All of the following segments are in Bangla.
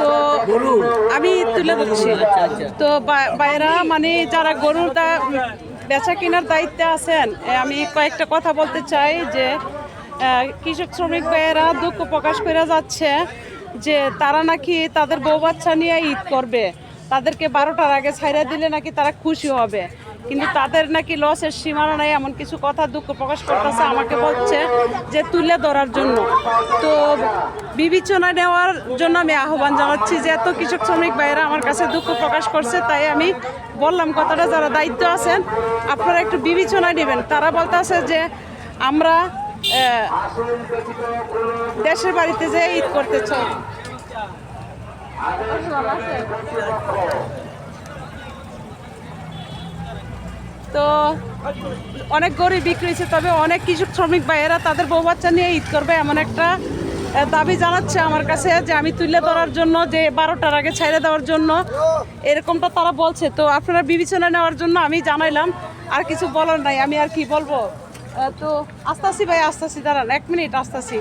তো আমি তুলে ধরছি। তো বাইরা মানে যারা গরুর বেচা কেনার দায়িত্বে আছেন, আমি কয়েকটা কথা বলতে চাই যে কৃষক শ্রমিক ভাইয়েরা দুঃখ প্রকাশ করে যাচ্ছে যে তারা নাকি তাদের বউ বাচ্চা নিয়ে ঈদ করবে, তাদেরকে 12টার আগে ছাইড়া দিলে নাকি তারা খুশি হবে, কিন্তু তাদের নাকি লসের সীমানা নাই, এমন কিছু কথা দুঃখ প্রকাশ করতেছে। আমাকে বলছে যে তুলে ধরার জন্য। তো বিবেচনা নেওয়ার জন্য আমি আহ্বান জানাচ্ছি যে এত কৃষক শ্রমিক ভাইয়েরা আমার কাছে দুঃখ প্রকাশ করছে, তাই আমি বললাম কথাটা, যারা দায়িত্ব আছেন আপনারা একটু বিবেচনা নেবেন। তারা বলতেছে যে আমরা দেশের বাড়িতে যে ঈদ করতে চাই। তো অনেক গরু বিক্রি হয়েছে, তবে অনেক কৃষক শ্রমিক ভাইয়েরা তাদের বউ বাচ্চা নিয়ে ঈদ করবে এমন একটা দাবি জানাচ্ছে আমার কাছে, যে আমি তুলে ধরার জন্য, যে 12টার আগে ছেড়ে দেওয়ার জন্য, এরকমটা তারা বলছে। তো আপনারা বিবেচনা নেওয়ার জন্য আমি জানাইলাম, আর কিছু বলার নাই, আমি আর কি বলবো। তো আসতাছি ভাই, আসতাছি, দাঁড়ান 1 মিনিট, আসতাছি।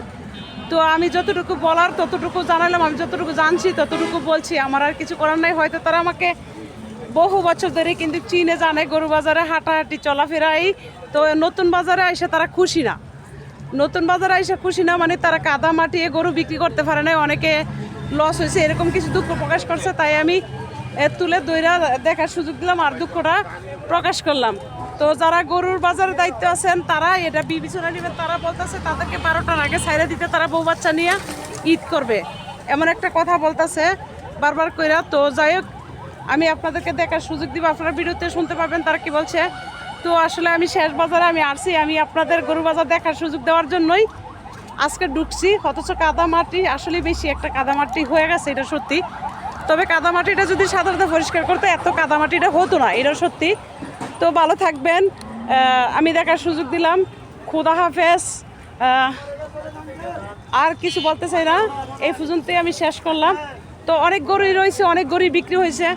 তো আমি যতটুকু বলার ততটুকু জানাইলাম, আমি যতটুকু জানছি ততটুকু বলছি, আমার আর কিছু করার নাই। হয়তো তারা আমাকে বহু বছর ধরে কিন্তু চিনে, জানে, গরু বাজারে হাঁটাহাঁটি চলাফেরাই। তো নতুন বাজারে এসে তারা খুশি না, নতুন বাজারে এসে খুশি না মানে তারা কাদা মাটিয়ে গরু বিক্রি করতে পারে না, অনেকে লস হয়েছে, এরকম কিছু দুঃখ প্রকাশ করছে। তাই আমি তুলে দইরা দেখার সুযোগ দিলাম আর দুঃখটা প্রকাশ করলাম। তো যারা গরুর বাজারে দায়িত্ব আছেন তারা এটা বিবেচনা নেবেন। তারা বলতেছে তাদেরকে 12টার আগে ছাইড়া দিতে তারা বউ বাচ্চা নিয়ে ঈদ করবে, এমন একটা কথা বলতেছে বারবার কইরা। তো যাই হোক, আমি আপনাদেরকে দেখার সুযোগ দিব, আপনারা ভিডিওতে শুনতে পাবেন তারা কি বলছে। তো আসলে আমি শেষ বাজারে আমি আসছি, আমি আপনাদের গরু বাজার দেখার সুযোগ দেওয়ার জন্যই আজকে ঢুকছি। অথচ কাদামাটি আসলে বেশি একটা কাদামাটি হয়ে গেছে, এটা সত্যি। তবে কাদামাটিটা যদি সাধারণত পরিষ্কার করতে এত কাদামাটিটা হতো না, এটা সত্যি। তো ভালো থাকবেন, আমি দেখার সুযোগ দিলাম। খুদা হাফেজ। আর কিছু বলতে চাই না, এই পর্যন্তই আমি শেষ করলাম। তো অনেক গরুই রয়েছে, অনেক গরুই বিক্রি হয়েছে,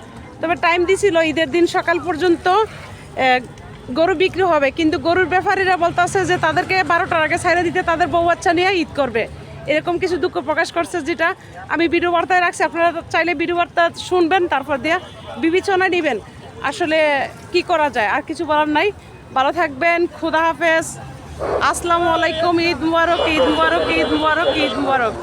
তবে টাইম দিছিল ঈদের দিন সকাল পর্যন্ত গরু বিক্রি হবে, কিন্তু গরুর ব্যাপারীরা বলতেছে যে তাদেরকে 12টার আগে ছাইড়া দিতে তাদের বউ বাচ্চা নিয়ে ঈদ করবে, এরকম কিছু দুঃখ প্রকাশ করছে, যেটা আমি ভিডিও বার্তায় রাখছি। আপনারা চাইলে ভিডিও বার্তা শুনবেন, তারপর দিয়ে বিবেচনা নেবেন আসলে কি করা যায়। আর কিছু বলার নাই, ভালো থাকবেন, খুদা হাফেজ, আসসালামু আলাইকুম, ঈদ মুবারক, ঈদ মুবারক, ঈদ মুবারক, ঈদ মুবারক।